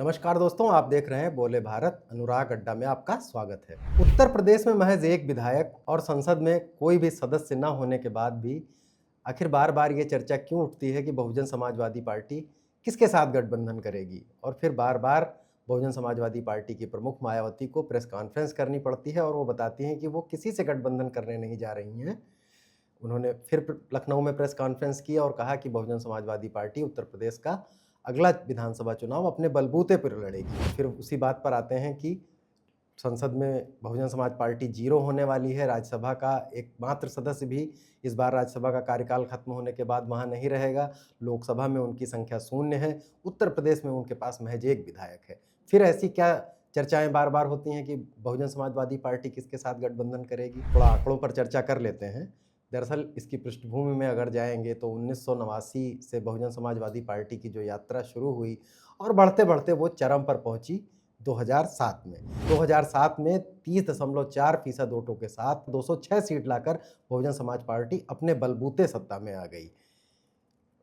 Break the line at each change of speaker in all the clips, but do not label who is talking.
नमस्कार दोस्तों, आप देख रहे हैं बोले भारत। अनुराग अड्डा में आपका स्वागत है। उत्तर प्रदेश में महज एक विधायक और संसद में कोई भी सदस्य न होने के बाद भी आखिर बार बार ये चर्चा क्यों उठती है कि बहुजन समाजवादी पार्टी किसके साथ गठबंधन करेगी, और फिर बार बार बहुजन समाजवादी पार्टी की प्रमुख मायावती को प्रेस कॉन्फ्रेंस करनी पड़ती है और वो बताती हैं कि वो किसी से गठबंधन करने नहीं जा रही हैं। उन्होंने फिर लखनऊ में प्रेस कॉन्फ्रेंस की और कहा कि बहुजन समाजवादी पार्टी उत्तर प्रदेश का अगला विधानसभा चुनाव अपने बलबूते पर लड़ेगी। फिर उसी बात पर आते हैं कि संसद में बहुजन समाज पार्टी जीरो होने वाली है। राज्यसभा का एकमात्र सदस्य भी इस बार राज्यसभा का कार्यकाल खत्म होने के बाद वहां नहीं रहेगा। लोकसभा में उनकी संख्या शून्य है। उत्तर प्रदेश में उनके पास महज एक विधायक है। फिर ऐसी क्या चर्चाएं बार बार होती हैं कि बहुजन समाजवादी पार्टी किसके साथ गठबंधन करेगी। थोड़ा आंकड़ों पर चर्चा कर लेते हैं। दरअसल इसकी पृष्ठभूमि में अगर जाएंगे तो 1989 से बहुजन समाजवादी पार्टी की जो यात्रा शुरू हुई और बढ़ते बढ़ते वो चरम पर पहुंची 2007 में। 2007 में 30.4% वोटों के साथ 206 सीट लाकर बहुजन समाज पार्टी अपने बलबूते सत्ता में आ गई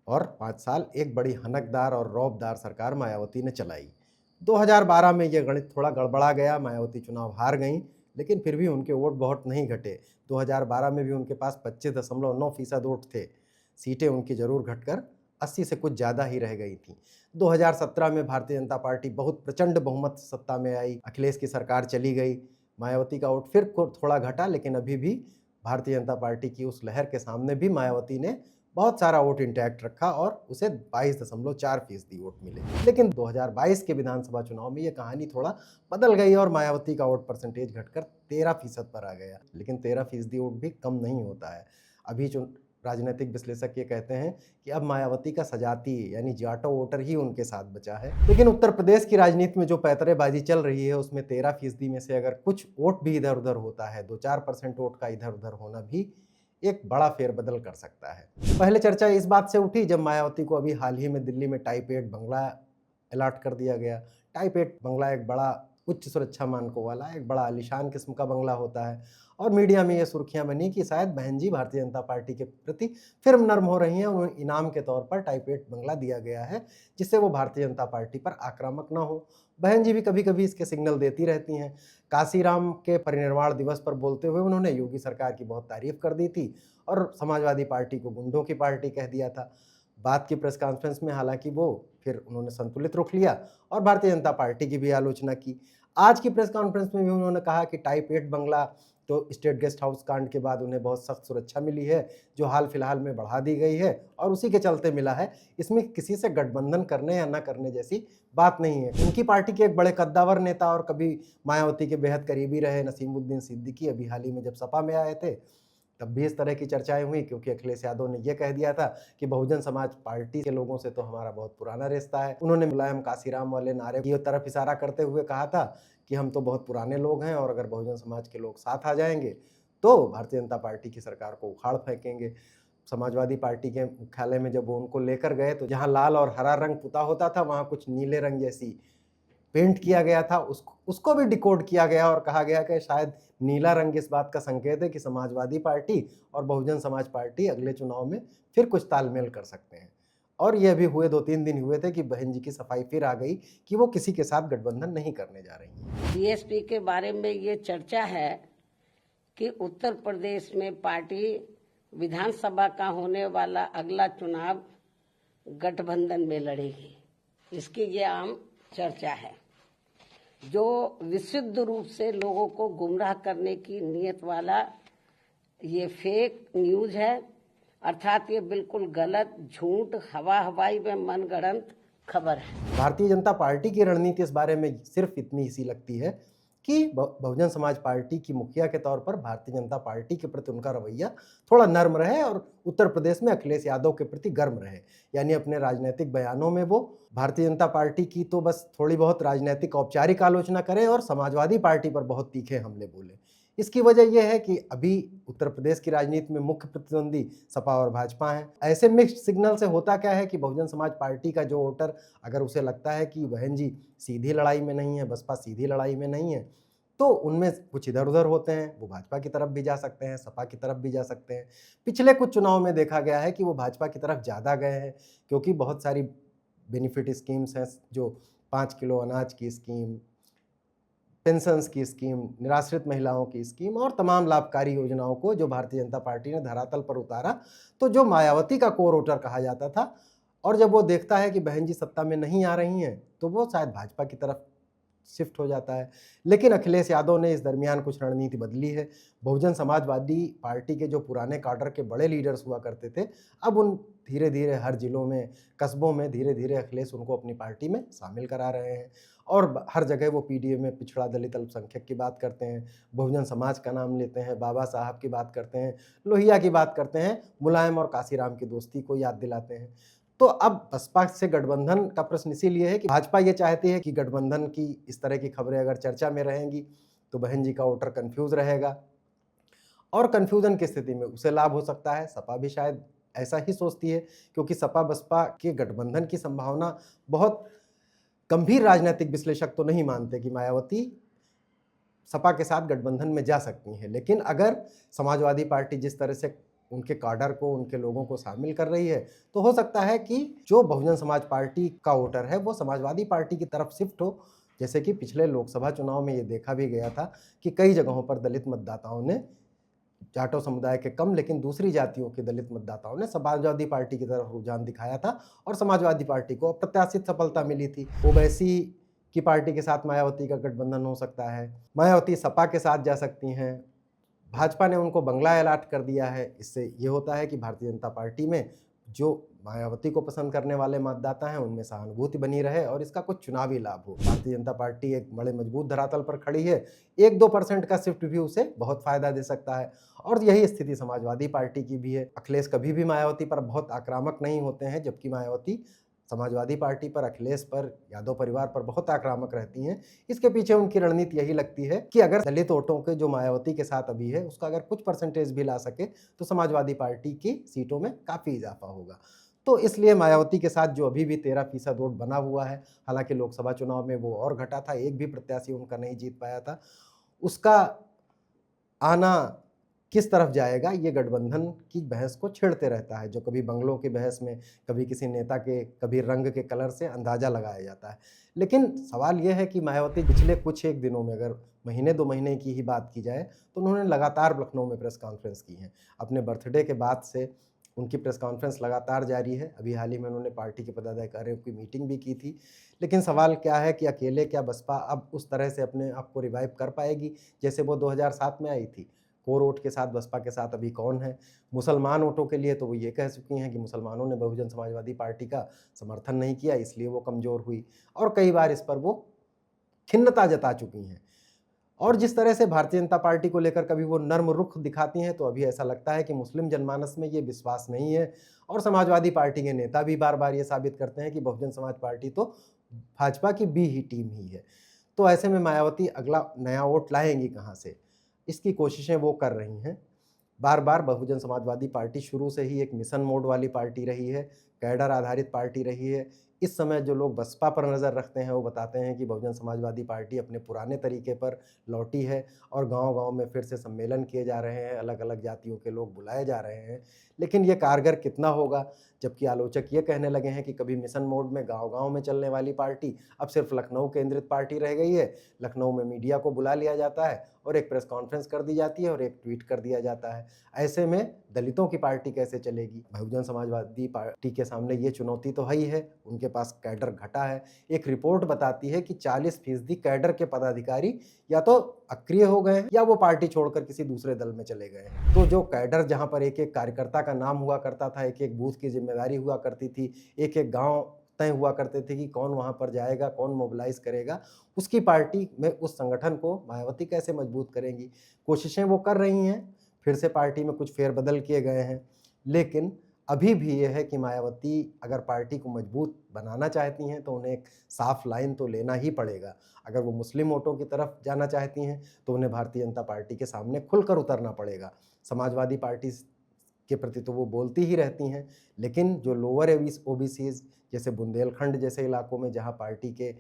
और 5 साल एक बड़ी हनकदार और रौबदार सरकार मायावती ने चलाई। 2012 में यह गणित थोड़ा गड़बड़ा गया। मायावती चुनाव हार गईं, लेकिन फिर भी उनके वोट बहुत नहीं घटे। 2012 में भी उनके पास 25.9% वोट थे। सीटें उनकी जरूर घटकर 80 से कुछ ज़्यादा ही रह गई थीं। 2017 में भारतीय जनता पार्टी बहुत प्रचंड बहुमत से सत्ता में आई। अखिलेश की सरकार चली गई। मायावती का वोट फिर थोड़ा घटा, लेकिन अभी भी भारतीय जनता पार्टी की उस लहर के सामने भी मायावती ने बहुत सारा वोट इंटैक्ट रखा और उसे 22.4% वोट मिले। लेकिन 2022 के विधानसभा चुनाव में ये कहानी थोड़ा बदल गई और मायावती का वोट परसेंटेज घटकर 13% पर आ गया। लेकिन 13% वोट भी कम नहीं होता है। अभी जो राजनीतिक विश्लेषक ये कहते हैं कि अब मायावती का सजाती यानी जाटो वोटर ही उनके साथ बचा है। लेकिन उत्तर प्रदेश की राजनीति में जो पैतरेबाजी चल रही है उसमें 13% में से अगर कुछ वोट भी इधर उधर होता है, 2-4% वोट का इधर उधर होना भी एक बड़ा फेरबदल कर सकता है। पहले चर्चा इस बात से उठी जब मायावती को अभी हाल ही में दिल्ली में टाइप 8 बंगला अलॉट कर दिया गया। टाइप 8 बंगला एक बड़ा उच्च सुरक्षा मानकों वाला एक बड़ा आलीशान किस्म का बंगला होता है और मीडिया में ये सुर्खियां बनी कि शायद बहन जी भारतीय जनता पार्टी के प्रति फिर नर्म हो रही हैं। उन्हें इनाम के तौर पर टाइप 8 बंगला दिया गया है जिससे वो भारतीय जनता पार्टी पर आक्रामक ना हो। बहन जी भी कभी कभी इसके सिग्नल देती रहती हैं। काशीराम के परिनिर्वाण दिवस पर बोलते हुए उन्होंने योगी सरकार की बहुत तारीफ कर दी थी और समाजवादी पार्टी को गुंडों की पार्टी कह दिया था। बात की प्रेस कॉन्फ्रेंस में हालांकि वो फिर उन्होंने संतुलित रुख लिया और भारतीय जनता पार्टी की भी आलोचना की। आज की प्रेस कॉन्फ्रेंस में भी उन्होंने कहा कि टाइप 8 बंगला तो स्टेट गेस्ट हाउस कांड के बाद उन्हें बहुत सख्त सुरक्षा मिली है जो हाल फिलहाल में बढ़ा दी गई है और उसी के चलते मिला है। इसमें किसी से गठबंधन करने या ना करने जैसी बात नहीं है। उनकी पार्टी के एक बड़े कद्दावर नेता और कभी मायावती के बेहद करीबी रहे नसीमुद्दीन सिद्दीकी अभी हाल ही में जब सपा में आए थे तब भी इस तरह की चर्चाएं हुई, क्योंकि अखिलेश यादव ने यह कह दिया था कि बहुजन समाज पार्टी के लोगों से तो हमारा बहुत पुराना रिश्ता है। उन्होंने मुलायम काशीराम वाले नारे की तरफ इशारा करते हुए कहा था कि हम तो बहुत पुराने लोग हैं और अगर बहुजन समाज के लोग साथ आ जाएंगे तो भारतीय जनता पार्टी की सरकार को उखाड़ फेंकेंगे। समाजवादी पार्टी के मुख्यालय में जब वो उनको लेकर गए तो जहां लाल और हरा रंग पुता होता था वहां कुछ नीले रंग जैसी पेंट किया गया था। उसको भी डिकोड किया गया और कहा गया कि शायद नीला रंग इस बात का संकेत है कि समाजवादी पार्टी और बहुजन समाज पार्टी अगले चुनाव में फिर कुछ तालमेल कर सकते हैं। और ये अभी हुए 2-3 दिन हुए थे कि बहन जी की सफाई फिर आ गई कि वो किसी के साथ गठबंधन नहीं करने जा रही हैं।
बीएसपी के बारे में ये चर्चा है कि उत्तर प्रदेश में पार्टी विधानसभा का होने वाला अगला चुनाव गठबंधन में लड़ेगी। इसकी ये आम चर्चा है जो विशुद्ध रूप से लोगों को गुमराह करने की नीयत वाला ये फेक न्यूज है। अर्थात ये बिल्कुल गलत, झूठ, हवाई में मनगढ़ंत खबर है।
भारतीय जनता पार्टी की रणनीति इस बारे में सिर्फ इतनी सी लगती है कि बहुजन समाज पार्टी की मुखिया के तौर पर भारतीय जनता पार्टी के प्रति उनका रवैया थोड़ा नर्म रहे और उत्तर प्रदेश में अखिलेश यादव के प्रति गर्म रहे। यानी अपने राजनीतिक बयानों में वो भारतीय जनता पार्टी की तो बस थोड़ी बहुत राजनीतिक औपचारिक आलोचना करें और समाजवादी पार्टी पर बहुत तीखे हमले बोले। इसकी वजह यह है कि अभी उत्तर प्रदेश की राजनीति में मुख्य प्रतिद्वंदी सपा और भाजपा हैं। ऐसे मिक्स्ड सिग्नल से होता क्या है कि बहुजन समाज पार्टी का जो वोटर अगर उसे लगता है कि बहन जी सीधी लड़ाई में नहीं है, बसपा सीधी लड़ाई में नहीं है, तो उनमें कुछ इधर उधर होते हैं, वो भाजपा की तरफ भी जा सकते हैं, सपा की तरफ भी जा सकते हैं। पिछले कुछ चुनाव में देखा गया है कि वो भाजपा की तरफ ज़्यादा गए हैं क्योंकि बहुत सारी बेनिफिट स्कीम्स हैं जो 5 किलो अनाज की स्कीम, पेंशन्स की स्कीम, निराश्रित महिलाओं की स्कीम और तमाम लाभकारी योजनाओं को जो भारतीय जनता पार्टी ने धरातल पर उतारा, तो जो मायावती का कोर वोटर कहा जाता था, और जब वो देखता है कि बहन जी सत्ता में नहीं आ रही हैं, तो वो शायद भाजपा की तरफ शिफ्ट हो जाता है। लेकिन अखिलेश यादव ने इस दरमियान कुछ रणनीति बदली है। बहुजन समाजवादी पार्टी के जो पुराने काडर के बड़े लीडर्स हुआ करते थे, अब उन धीरे-धीरे हर जिलों में, कस्बों में धीरे-धीरे अखिलेश उनको अपनी पार्टी में शामिल करा रहे हैं और हर जगह वो पीडीए में पिछड़ा दलित अल्पसंख्यक की बात करते हैं, बहुजन समाज का नाम लेते हैं, बाबा साहब की बात करते हैं, लोहिया की बात करते हैं, मुलायम और काशीराम की दोस्ती को याद दिलाते हैं। तो अब बसपा से गठबंधन का प्रश्न इसीलिए है कि भाजपा ये चाहती है कि गठबंधन की इस तरह की खबरें अगर चर्चा में रहेंगी तो बहन जी का वोटर कंफ्यूज रहेगा और कंफ्यूजन की स्थिति में उसे लाभ हो सकता है। सपा भी शायद ऐसा ही सोचती है, क्योंकि सपा बसपा के गठबंधन की संभावना बहुत गंभीर राजनीतिक विश्लेषक तो नहीं मानते कि मायावती सपा के साथ गठबंधन में जा सकती हैं, लेकिन अगर समाजवादी पार्टी जिस तरह से उनके काडर को, उनके लोगों को शामिल कर रही है, तो हो सकता है कि जो बहुजन समाज पार्टी का वोटर है वो समाजवादी पार्टी की तरफ शिफ्ट हो। जैसे कि पिछले लोकसभा चुनाव में ये देखा भी गया था कि कई जगहों पर दलित मतदाताओं ने, जाटो समुदाय के कम लेकिन दूसरी जातियों के दलित मतदाताओं ने समाजवादी पार्टी की तरफ रुझान दिखाया था और समाजवादी पार्टी को अप्रत्याशित सफलता मिली थी। ओवैसी की पार्टी के साथ मायावती का गठबंधन हो सकता है, मायावती सपा के साथ जा सकती हैं, भाजपा ने उनको बंगला अलॉट कर दिया है। इससे ये होता है कि भारतीय जनता पार्टी में जो मायावती को पसंद करने वाले मतदाता हैं उनमें सहानुभूति बनी रहे और इसका कुछ चुनावी लाभ हो। भारतीय जनता पार्टी एक बड़े मजबूत धरातल पर खड़ी है, 1-2% का शिफ्ट भी उसे बहुत फायदा दे सकता है और यही स्थिति समाजवादी पार्टी की भी है। अखिलेश कभी भी मायावती पर बहुत आक्रामक नहीं होते हैं, जबकि मायावती समाजवादी पार्टी पर, अखिलेश पर, यादव परिवार पर बहुत आक्रामक रहती हैं। इसके पीछे उनकी रणनीति यही लगती है कि अगर दलित वोटों के जो मायावती के साथ अभी है उसका अगर कुछ परसेंटेज भी ला सके तो समाजवादी पार्टी की सीटों में काफ़ी इजाफा होगा। तो इसलिए मायावती के साथ जो अभी भी 13% वोट बना हुआ है, हालांकि लोकसभा चुनाव में वो और घटा था, एक भी प्रत्याशी उनका नहीं जीत पाया था, उसका आना किस तरफ जाएगा ये गठबंधन की बहस को छेड़ते रहता है, जो कभी बंगलों की बहस में, कभी किसी नेता के, कभी रंग के कलर से अंदाजा लगाया जाता है। लेकिन सवाल ये है कि मायावती पिछले कुछ एक दिनों में, अगर महीने 2 महीने की ही बात की जाए, तो उन्होंने लगातार लखनऊ में प्रेस कॉन्फ्रेंस की है। अपने बर्थडे के बाद से उनकी प्रेस कॉन्फ्रेंस लगातार जारी है। अभी हाल ही में उन्होंने पार्टी के पदाधिकारियों की मीटिंग भी की थी। लेकिन सवाल क्या है कि अकेले क्या बसपा अब उस तरह से अपने आप को रिवाइव कर पाएगी जैसे वो 2007 में आई थी? कोर वोट के साथ बसपा के साथ अभी कौन है? मुसलमान वोटों के लिए तो वो ये कह चुकी हैं कि मुसलमानों ने बहुजन समाजवादी पार्टी का समर्थन नहीं किया, इसलिए वो कमज़ोर हुई और कई बार इस पर वो खिन्नता जता चुकी हैं। और जिस तरह से भारतीय जनता पार्टी को लेकर कभी वो नर्म रुख दिखाती हैं, तो अभी ऐसा लगता है कि मुस्लिम जनमानस में ये विश्वास नहीं है और समाजवादी पार्टी के नेता भी बार-बार ये साबित करते हैं कि बहुजन समाज पार्टी तो भाजपा की बी ही टीम ही है। तो ऐसे में मायावती अगला नया वोट लाएँगी कहाँ से? इसकी कोशिशें वो कर रही हैं। बार-बार बहुजन समाजवादी पार्टी शुरू से ही एक मिशन मोड वाली पार्टी रही है, कैडर आधारित पार्टी रही है। इस समय जो लोग बसपा पर नज़र रखते हैं वो बताते हैं कि बहुजन समाजवादी पार्टी अपने पुराने तरीके पर लौटी है और गांव-गांव में फिर से सम्मेलन किए जा रहे हैं, अलग-अलग जातियों के लोग बुलाए जा रहे हैं। लेकिन ये कारगर कितना होगा? जबकि आलोचक ये कहने लगे हैं कि कभी मिशन मोड में गांव-गांव में चलने वाली पार्टी अब सिर्फ लखनऊ केंद्रित पार्टी रह गई है। लखनऊ में मीडिया को बुला लिया जाता है और एक प्रेस कॉन्फ्रेंस कर दी जाती है और एक ट्वीट कर दिया जाता है। ऐसे में दलितों की पार्टी कैसे चलेगी? बहुजन समाजवादी पार्टी के सामने ये चुनौती तो है ही है, उनके पास कैडर घटा है। एक रिपोर्ट बताती है कि 40% कैडर के पदाधिकारी या तो अक्रिय हो गए हैं या वो पार्टी छोड़कर किसी दूसरे दल में चले गए हैं। तो जो कैडर, जहाँ पर एक-एक कार्यकर्ता का नाम हुआ करता था, एक-एक बूथ की जिम्मेदारी हुआ करती थी, एक-एक गाँव तय हुआ करते थे कि कौन वहाँ पर जाएगा, कौन मोबिलाइज़ करेगा, उसकी पार्टी में उस संगठन को मायावती कैसे मजबूत करेंगी? कोशिशें वो कर रही हैं, फिर से पार्टी में कुछ फेरबदल किए गए हैं, लेकिन अभी भी ये है कि मायावती अगर पार्टी को मजबूत बनाना चाहती हैं तो उन्हें एक साफ लाइन तो लेना ही पड़ेगा। अगर वो मुस्लिम वोटों की तरफ जाना चाहती हैं तो उन्हें भारतीय जनता पार्टी के सामने खुलकर उतरना पड़ेगा। समाजवादी पार्टी के प्रति तो वो बोलती ही रहती हैं, लेकिन जो लोअर ओबीसीज़ जैसे बुंदेलखंड जैसे इलाकों में जहाँ पार्टी के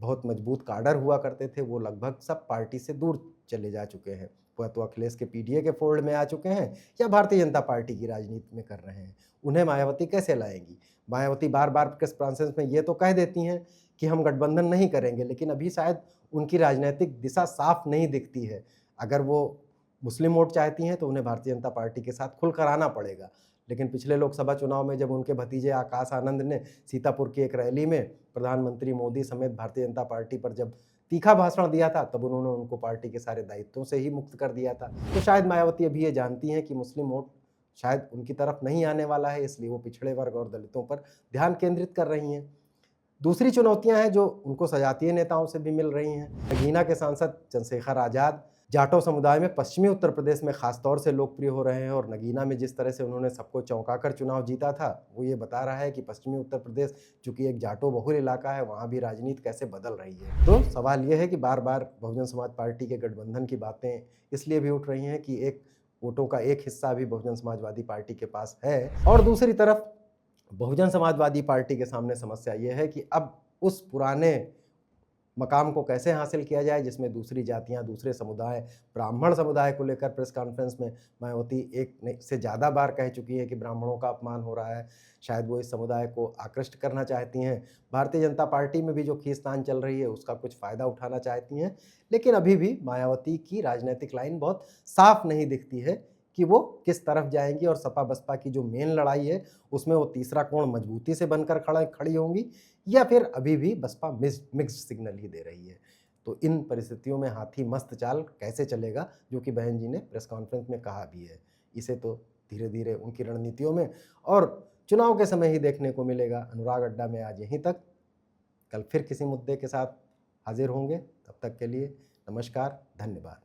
बहुत मजबूत काडर हुआ करते थे, वो लगभग सब पार्टी से दूर चले जा चुके हैं। वह तो अखिलेश के पीडीए के फोल्ड में आ चुके हैं या भारतीय जनता पार्टी की राजनीति में कर रहे हैं। उन्हें मायावती कैसे लाएंगी? मायावती बार-बार प्रेस कॉन्फ्रेंस में ये तो कह देती हैं कि हम गठबंधन नहीं करेंगे, लेकिन अभी शायद उनकी राजनीतिक दिशा साफ नहीं दिखती है। अगर वो मुस्लिम वोट चाहती हैं तो उन्हें भारतीय जनता पार्टी के साथ खुलकर आना पड़ेगा। लेकिन पिछले लोकसभा चुनाव में जब उनके भतीजे आकाश आनंद ने सीतापुर की एक रैली में प्रधानमंत्री मोदी समेत भारतीय जनता पार्टी पर जब तीखा भाषण दिया था, तब उन्होंने उनको पार्टी के सारे दायित्वों से ही मुक्त कर दिया था। तो शायद मायावती अभी ये जानती हैं कि मुस्लिम वोट शायद उनकी तरफ नहीं आने वाला है, इसलिए वो पिछड़े वर्ग और दलितों पर ध्यान केंद्रित कर रही हैं। दूसरी चुनौतियां हैं जो उनको सजातीय नेताओं से भी मिल रही हैं। नगीना के सांसद चंद्रशेखर आज़ाद जाटो समुदाय में पश्चिमी उत्तर प्रदेश में खासतौर से लोकप्रिय हो रहे हैं, और नगीना में जिस तरह से उन्होंने सबको चौंकाकर चुनाव जीता था, वो ये बता रहा है कि पश्चिमी उत्तर प्रदेश चूंकि एक जाटो बहुल इलाका है, वहाँ भी राजनीति कैसे बदल रही है। तो सवाल ये है कि बार बार बहुजन समाज पार्टी के गठबंधन की बातें इसलिए भी उठ रही हैं कि एक वोटों का एक हिस्सा भी बहुजन समाजवादी पार्टी के पास है, और दूसरी तरफ बहुजन समाजवादी पार्टी के सामने समस्या ये है कि अब उस पुराने मकाम को कैसे हासिल किया जाए जिसमें दूसरी जातियां, दूसरे समुदाय, ब्राह्मण समुदाय को लेकर प्रेस कॉन्फ्रेंस में मायावती एक से ज़्यादा बार कह चुकी है कि ब्राह्मणों का अपमान हो रहा है। शायद वो इस समुदाय को आकृष्ट करना चाहती हैं। भारतीय जनता पार्टी में भी जो खींचतान चल रही है उसका कुछ फ़ायदा उठाना चाहती हैं, लेकिन अभी भी मायावती की राजनीतिक लाइन बहुत साफ नहीं दिखती है कि वो किस तरफ जाएंगी, और सपा बसपा की जो मेन लड़ाई है उसमें वो तीसरा कोण मजबूती से बनकर खड़ी होंगी, या फिर अभी भी बसपा मिक्स्ड सिग्नल ही दे रही है। तो इन परिस्थितियों में हाथी मस्त चाल कैसे चलेगा, जो कि बहन जी ने प्रेस कॉन्फ्रेंस में कहा भी है, इसे तो धीरे धीरे उनकी रणनीतियों में और चुनाव के समय ही देखने को मिलेगा। अनुराग अड्डा में आज यहीं तक, कल फिर किसी मुद्दे के साथ हाजिर होंगे। तब तक के लिए नमस्कार, धन्यवाद।